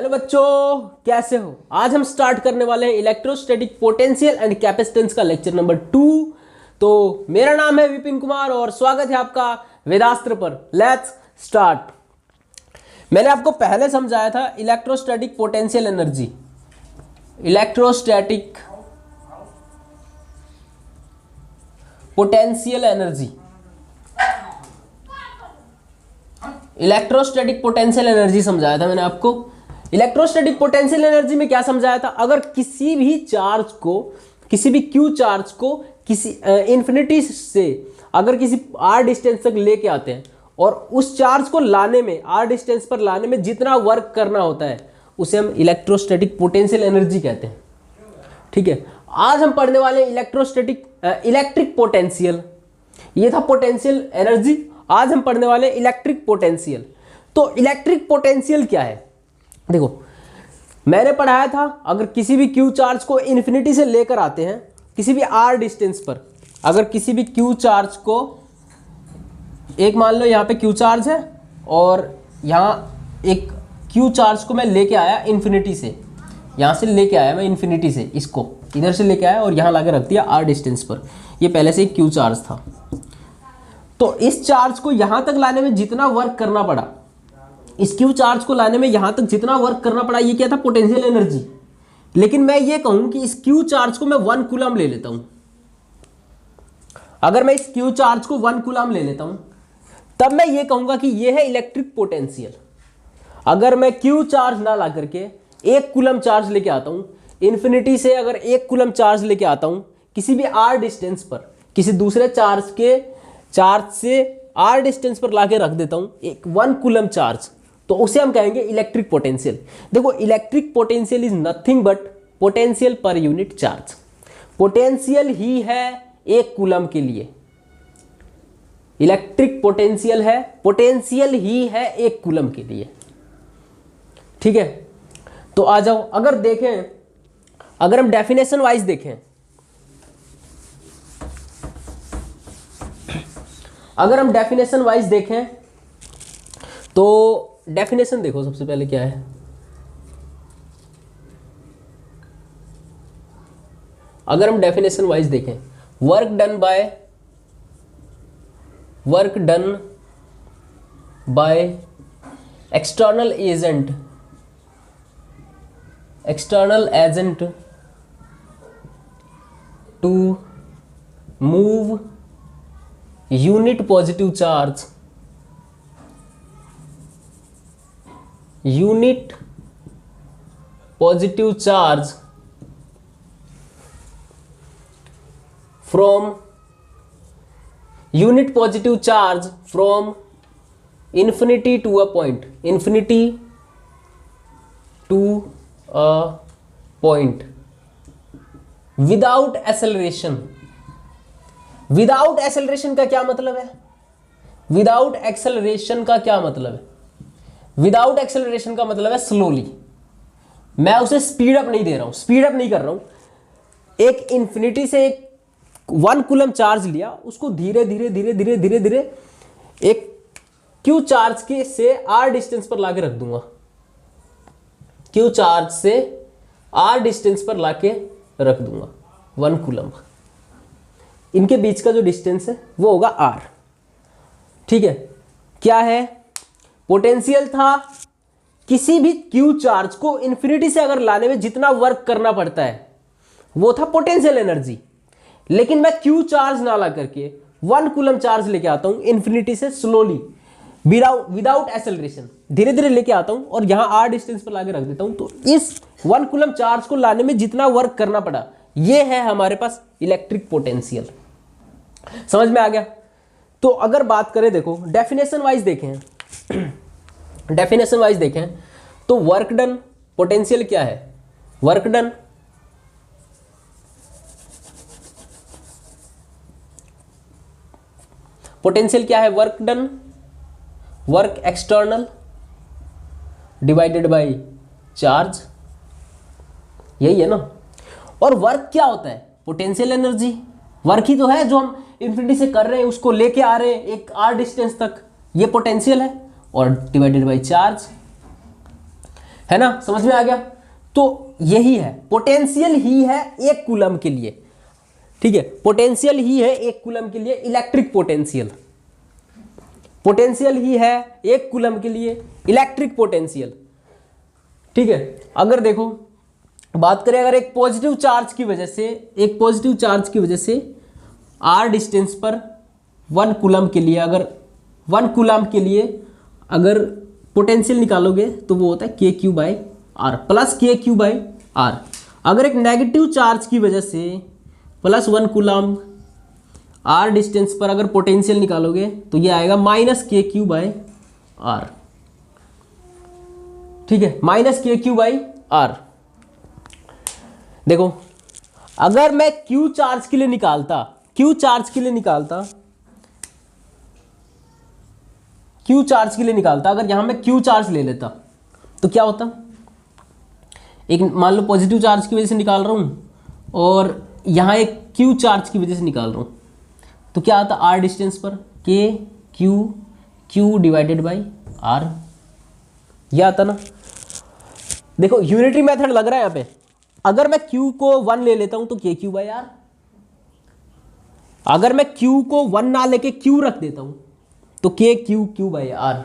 Hello बच्चों, कैसे हो। आज हम स्टार्ट करने वाले हैं इलेक्ट्रोस्टैटिक पोटेंशियल एंड कैपेसिटेंस का लेक्चर नंबर 2। तो मेरा नाम है विपिन कुमार और स्वागत है आपका वेदास्त्र पर। Let's start. मैंने आपको पहले समझाया था electrostatic potential energy, electrostatic potential energy, electrostatic potential energy समझाया था मैंने आपको। इलेक्ट्रोस्टैटिक पोटेंशियल एनर्जी में क्या समझाया था, अगर किसी भी चार्ज को, किसी भी क्यू चार्ज को किसी इन्फिनिटी से अगर किसी आर डिस्टेंस तक लेके आते हैं और उस चार्ज को लाने में, आर डिस्टेंस पर लाने में जितना वर्क करना होता है उसे हम इलेक्ट्रोस्टैटिक पोटेंशियल एनर्जी कहते हैं। ठीक है, आज हम पढ़ने वाले इलेक्ट्रोस्टैटिक इलेक्ट्रिक पोटेंशियल। ये था पोटेंशियल एनर्जी, आज हम पढ़ने वाले इलेक्ट्रिक पोटेंशियल। तो इलेक्ट्रिक पोटेंशियल क्या है, देखो मैंने पढ़ाया था अगर किसी भी क्यू चार्ज को इन्फिनिटी से लेकर आते हैं किसी भी आर डिस्टेंस पर, अगर किसी भी क्यू चार्ज को, एक मान लो यहाँ पे क्यू चार्ज है और यहाँ एक क्यू चार्ज को मैं लेके आया इन्फिनिटी से, यहाँ से लेके आया मैं इन्फिनिटी से, इसको इधर से लेके आया और यहाँ लाके रख दिया आर डिस्टेंस पर। ये पहले से एक क्यू चार्ज था। तो इस चार्ज को यहाँ तक लाने में जितना वर्क करना पड़ा, इस क्यू चार्ज को लाने में यहाँ तक जितना वर्क करना पड़ा, ये क्या था, पोटेंशियल एनर्जी। लेकिन मैं ये कहूँ कि इस क्यू चार्ज को मैं 1 कूलम ले लेता हूँ, अगर मैं इस क्यू चार्ज को 1 कूलम ले लेता हूँ तब मैं ये कहूँगा कि ये है इलेक्ट्रिक पोटेंशियल। अगर मैं क्यू चार्ज ना ला करके 1 कूलम चार्ज लेके आता हूँ इन्फिनिटी से, अगर 1 कूलम चार्ज लेके आता हूँ किसी भी आर डिस्टेंस पर, किसी दूसरे चार्ज के चार्ज से आर डिस्टेंस पर लाके रख देता हूँ एक 1 कूलम चार्ज, तो उसे हम कहेंगे इलेक्ट्रिक पोटेंशियल। देखो electric potential is nothing but potential per unit charge. पोटेंशियल ही है 1 कूलम के लिए, इलेक्ट्रिक पोटेंशियल है, पोटेंशियल ही है 1 कूलम के लिए। ठीक है, तो आ जाओ, अगर देखें, अगर हम डेफिनेशन वाइज देखें, अगर हम डेफिनेशन वाइज देखें तो डेफिनेशन देखो सबसे पहले क्या है। अगर हम डेफिनेशन वाइज देखें, work done by external agent to move unit positive charge from infinity to a point, without acceleration। Without acceleration का क्या मतलब है, विदाउट एक्सेलरेशन का क्या मतलब है, विदाउट एक्सेलरेशन का मतलब है स्लोली। मैं उसे स्पीड अप नहीं दे रहा हूं, स्पीड अप नहीं कर रहा हूं। एक इन्फिनिटी से एक 1 कूलम चार्ज लिया, उसको धीरे धीरे एक क्यू चार्ज के से आर डिस्टेंस पर लाके रख दूंगा, क्यू चार्ज से आर डिस्टेंस पर लाके रख दूंगा 1 कूलम। इनके बीच का जो डिस्टेंस है वो होगा आर। ठीक है, क्या है, पोटेंशियल था किसी भी क्यू चार्ज को इन्फिनिटी से अगर लाने में जितना वर्क करना पड़ता है वो था पोटेंशियल एनर्जी। लेकिन मैं क्यू चार्ज ना ला करके 1 कूलम चार्ज लेके आता हूं इन्फिनिटी से स्लोली, विदाउट एक्सेलरेशन, धीरे धीरे लेके आता हूं और यहां आर डिस्टेंस पर लाके रख देता हूं। तो इस 1 कूलम चार्ज को लाने में जितना वर्क करना पड़ा, ये है हमारे पास इलेक्ट्रिक पोटेंशियल। समझ में आ गया। तो अगर बात करें, देखो डेफिनेशन वाइज देखें, तो वर्क डन पोटेंशियल क्या है, वर्क डन पोटेंशियल क्या है, work done, work external divided by charge, यही है ना। और वर्क क्या होता है, पोटेंशियल एनर्जी। वर्क ही तो है जो हम इन्फिनिटी से कर रहे हैं, उसको लेके आ रहे हैं एक आर डिस्टेंस तक, ये पोटेंशियल है। और डिवाइडेड बाय चार्ज है ना, समझ में आ गया। तो यही है पोटेंशियल ही है 1 कूलम के लिए, ठीक है, पोटेंशियल ही है 1 कूलम के लिए इलेक्ट्रिक पोटेंशियल, पोटेंशियल ही है 1 कूलम के लिए इलेक्ट्रिक पोटेंशियल, ठीक है। अगर देखो बात करें, अगर एक पॉजिटिव चार्ज की वजह से, एक पॉजिटिव चार्ज की वजह से r डिस्टेंस पर 1 कूलम के लिए, अगर 1 कूलम के लिए अगर पोटेंशियल निकालोगे तो वो होता है KQ/R प्लस KQ/R। अगर एक नेगेटिव चार्ज की वजह से प्लस 1 कूलम r डिस्टेंस पर अगर पोटेंशियल निकालोगे तो ये आएगा -KQ/R, ठीक है, -KQ/R। देखो अगर मैं Q चार्ज के लिए निकालता, Q चार्ज के लिए निकालता, Q चार्ज के लिए निकालता, अगर यहां मैं Q चार्ज ले लेता तो क्या होता, एक मान लो पॉजिटिव चार्ज की वजह से निकाल रहा हूं और यहां एक Q चार्ज की वजह से निकाल रहा हूं, तो क्या आता r डिस्टेंस पर KQ/R, यह आता ना। देखो यूनिटरी मेथड लग रहा है यहां पे, अगर मैं Q को 1 ले लेता हूं तो KQ/R, अगर मैं Q को 1 ना लेके Q रख देता हूं तो KQ/R।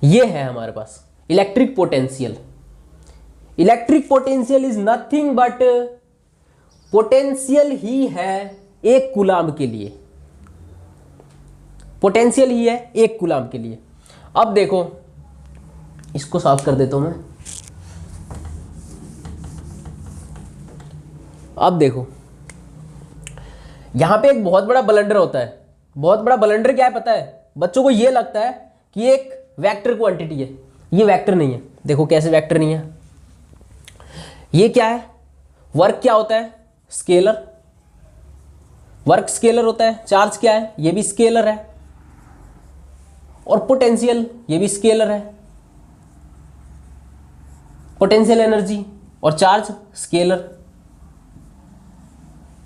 ये है हमारे पास electric potential. Electric potential is nothing but potential ही है 1 कूलम के लिए, पोटेंशियल ही है 1 कूलम के लिए। अब देखो इसको साफ कर देता हूं मैं। अब देखो यहां पे एक बहुत बड़ा ब्लंडर होता है, बहुत बड़ा ब्लंडर क्या है पता है, बच्चों को यह लगता है कि ये एक वेक्टर क्वांटिटी है, ये वेक्टर नहीं है। देखो कैसे वेक्टर नहीं है, ये क्या है, वर्क क्या होता है, स्केलर, वर्क स्केलर होता है। चार्ज क्या है, ये भी स्केलर है, और पोटेंशियल ये भी स्केलर है, पोटेंशियल एनर्जी और चार्ज स्केलर।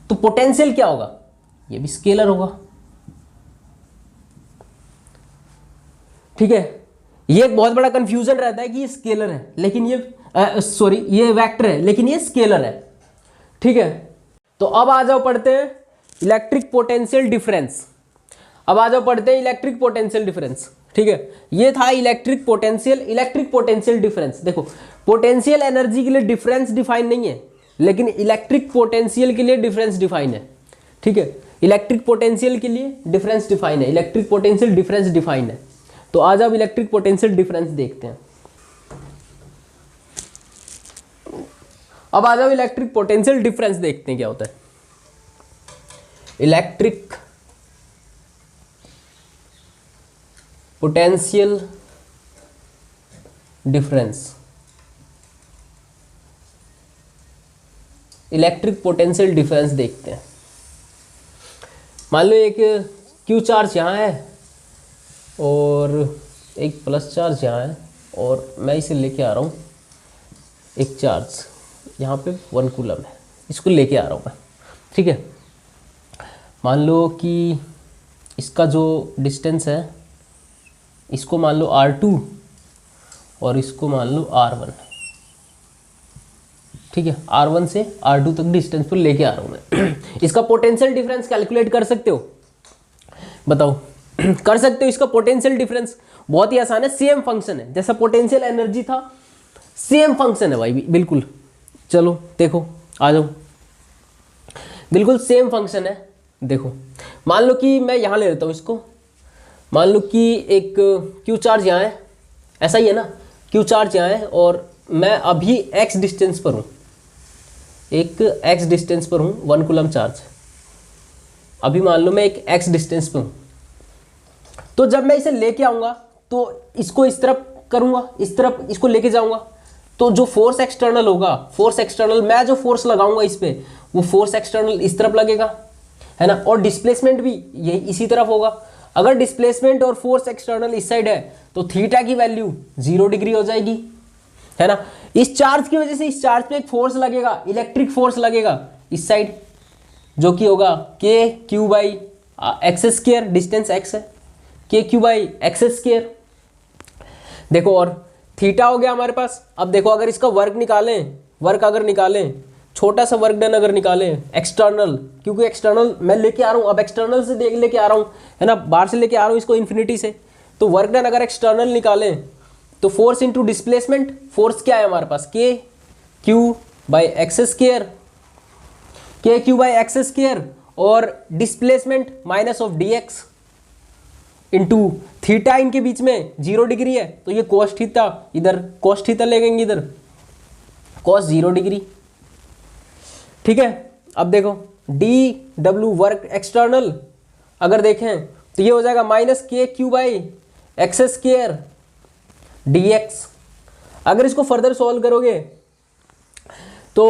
तो पोटेंशियल क्या होगा, ये भी स्केलर होगा, ठीक है। ये एक बहुत बड़ा कंफ्यूजन रहता है कि ये स्केलर है लेकिन ये ये वेक्टर है लेकिन ये स्केलर है, ठीक है। तो अब आ जाओ पढ़ते हैं इलेक्ट्रिक पोटेंशियल डिफरेंस। अब आ जाओ पढ़ते हैं इलेक्ट्रिक पोटेंशियल डिफरेंस, ठीक है। ये था इलेक्ट्रिक पोटेंशियल डिफरेंस। देखो पोटेंशियल एनर्जी के लिए डिफरेंस डिफाइन नहीं है, लेकिन इलेक्ट्रिक पोटेंशियल के लिए डिफरेंस डिफाइन है, ठीक है। इलेक्ट्रिक पोटेंशियल के लिए डिफरेंस डिफाइन है, इलेक्ट्रिक पोटेंशियल डिफरेंस डिफाइन है। तो आज आप इलेक्ट्रिक पोटेंशियल डिफरेंस देखते हैं। अब आ जाओ इलेक्ट्रिक पोटेंशियल डिफरेंस देखते हैं क्या होता है। Electric potential difference, electric potential difference देखते हैं। मान लो एक Q चार्ज यहाँ है और एक प्लस चार्ज यहाँ है, और मैं इसे लेके आ रहा हूँ, एक चार्ज यहाँ पे 1 कूलम है, इसको लेके आ रहा हूँ मैं, ठीक है। मान लो कि इसका जो डिस्टेंस है, इसको मान लो R2 और इसको मान लो R1, ठीक है। R1 से R2 तक डिस्टेंस पर लेके आ रहा हूँ मैं। इसका पोटेंशियल डिफरेंस कैलकुलेट कर सकते हो, बताओ कर सकते हो इसका पोटेंशियल डिफरेंस? बहुत ही आसान है, सेम फंक्शन है जैसा पोटेंशियल एनर्जी था, सेम फंक्शन है भाई, बिल्कुल। चलो देखो आ जाओ, बिल्कुल सेम फंक्शन है। देखो मान लो कि मैं यहाँ ले लेता हूँ इसको, मान लो कि एक Q चार्ज यहाँ है, ऐसा ही है ना, Q चार्ज यहाँ है और मैं अभी x डिस्टेंस पर हूँ, एक x डिस्टेंस पर हूँ, 1 कूलम चार्ज। अभी मान लो मैं एक x डिस्टेंस पर हूँ, तो जब मैं इसे लेके आऊँगा तो इसको इस तरफ करूँगा, इस तरफ इसको लेके जाऊँगा, तो जो फोर्स एक्सटर्नल होगा, फोर्स एक्सटर्नल मैं जो फोर्स लगाऊंगा इस पे, वो फोर्स एक्सटर्नल इस तरफ लगेगा, है ना। और डिस्प्लेसमेंट भी यही इसी तरफ होगा। अगर डिस्प्लेसमेंट और फोर्स एक्सटर्नल इस साइड है तो थीटा की वैल्यू 0 डिग्री हो जाएगी, है ना। इस चार्ज की वजह से इस चार्ज पे एक फोर्स लगेगा, इलेक्ट्रिक फोर्स लगेगा इस साइड, जो कि होगा KQ/x², डिस्टेंस x है, KQ/x²। देखो और थीटा हो गया हमारे पास। अब देखो अगर इसका वर्क निकालें, वर्क अगर निकालें, छोटा सा वर्क डन अगर निकालें एक्सटर्नल, क्योंकि एक्सटर्नल मैं लेके आ रहा हूँ, अब एक्सटर्नल से देख लेके आ रहा हूँ, है ना, बाहर से लेके आ रहा हूँ इसको इन्फिनिटी से, तो वर्क डन अगर एक्सटर्नल निकालें तो फोर्स इंटू डिस्प्लेसमेंट, फोर्स क्या है हमारे पास के क्यू बाई एक्स स्क्वायर, के क्यू बाई एक्स स्क्वायर, और displacement minus of D x into theta, इनके बीच में 0 डिग्री है तो ये कोस थीटा, इधर कोस थीटा लगेंगे, इधर कोस 0 डिग्री। ठीक है, अब देखो डी डब्ल्यू वर्क एक्सटर्नल अगर देखें तो ये हो जाएगा माइनस के Q by x square D x. अगर इसको फर्दर सॉल्व करोगे तो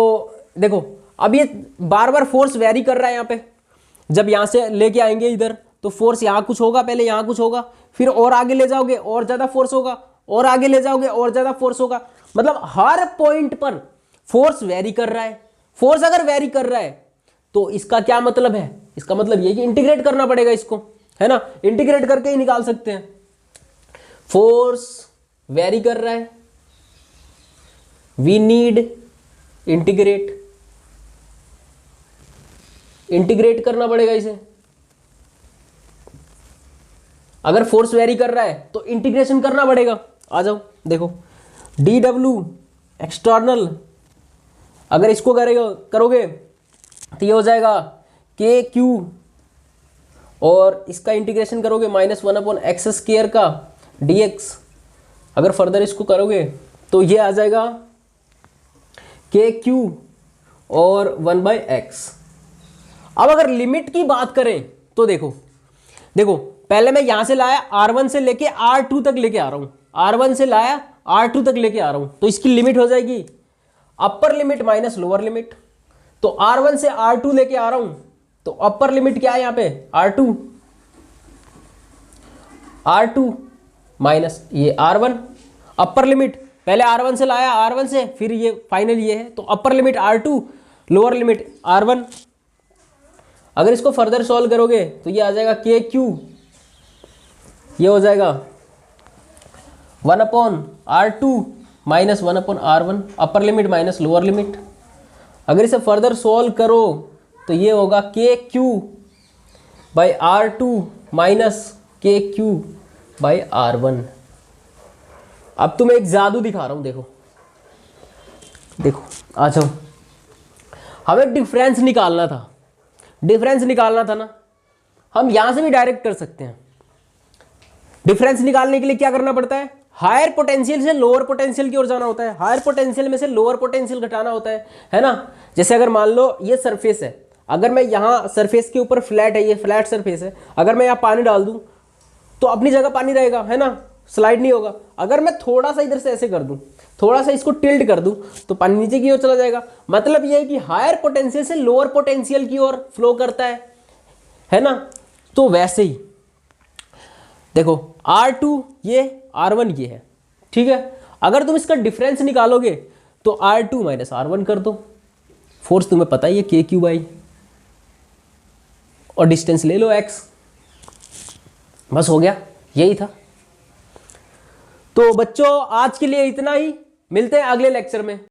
देखो अब ये बार बार फोर्स वेरी कर रहा है यहाँ पे, जब यहाँ से लेके आएंगे इधर तो फोर्स यहाँ कुछ होगा, पहले यहाँ कुछ होगा, फिर और आगे ले जाओगे और ज़्यादा फोर्स होगा, और आगे ले जाओगे और ज़्यादा फोर्स होगा, मतलब हर पॉइंट पर फोर्स वेरी कर रहा है। फोर्स अगर वेरी कर रहा है तो इसका क्या मतलब है, इसका मतलब ये कि इंटीग्रेट करना पड़ेगा इसको, है ना, इंटीग्रेट करके ही निकाल सकते हैं। फोर्स वेरी कर रहा है, वी नीड इंटीग्रेट, इंटीग्रेट करना पड़ेगा इसे। अगर फोर्स वेरी कर रहा है तो इंटीग्रेशन करना पड़ेगा। आ जाओ देखो डी डब्ल्यू एक्सटर्नल अगर इसको करोगे तो ये हो जाएगा के क्यू, और इसका इंटीग्रेशन करोगे -1/x² का dx। अगर फर्दर इसको करोगे तो ये आ जाएगा के क्यू और 1/x। अब अगर लिमिट की बात करें तो देखो पहले मैं यहां से लाया R1 से लेके R2 तक लेके आ रहा हूं, R1 से लाया R2 तक लेके आ रहा हूं, तो इसकी लिमिट हो जाएगी upper limit minus lower limit. तो R1 से R2 लेके आ रहा हूं तो अपर लिमिट क्या है यहां पे R2 माइनस ये R1, अपर लिमिट पहले R1 से लाया R1 से, फिर ये फाइनल ये है, तो upper limit R2 lower limit R1। अगर इसको फर्दर सॉल्व करोगे तो ये आ जाएगा के क्यू, ये हो जाएगा 1/R2 minus 1/R1, upper limit minus lower limit. अगर इसे फर्दर सॉल्व करो तो ये होगा के क्यू बाई R2 माइनस के क्यू बाई R1। अब तुम्हें एक जादू दिखा रहा हूं, देखो आ जाओ, हमें डिफरेंस निकालना था ना, हम यहां से भी डायरेक्ट कर सकते हैं। डिफरेंस निकालने के लिए क्या करना पड़ता है, हायर पोटेंशियल से लोअर पोटेंशियल की ओर जाना होता है, हायर पोटेंशियल में से लोअर पोटेंशियल घटाना होता है ना। जैसे अगर मान लो ये सरफेस है, अगर मैं यहाँ सरफेस के ऊपर फ्लैट है, ये फ्लैट सरफेस है, अगर मैं यहाँ पानी डाल दूं तो अपनी जगह पानी रहेगा, है ना, स्लाइड नहीं होगा। अगर मैं थोड़ा सा इधर से ऐसे कर दूं, थोड़ा सा इसको टिल्ट कर दूं तो पानी नीचे की ओर चला जाएगा। मतलब ये है कि हायर पोटेंशियल से लोअर पोटेंशियल की ओर फ्लो करता है ना। तो वैसे ही देखो R2 ये R1 ये है, ठीक है। अगर तुम इसका डिफरेंस निकालोगे तो R2 माइनस R1 कर दो, फोर्स तुम्हें पता ही है के क्यू बाई, और डिस्टेंस ले लो x, बस हो गया, यही था। तो बच्चों आज के लिए इतना ही, मिलते हैं अगले लेक्चर में।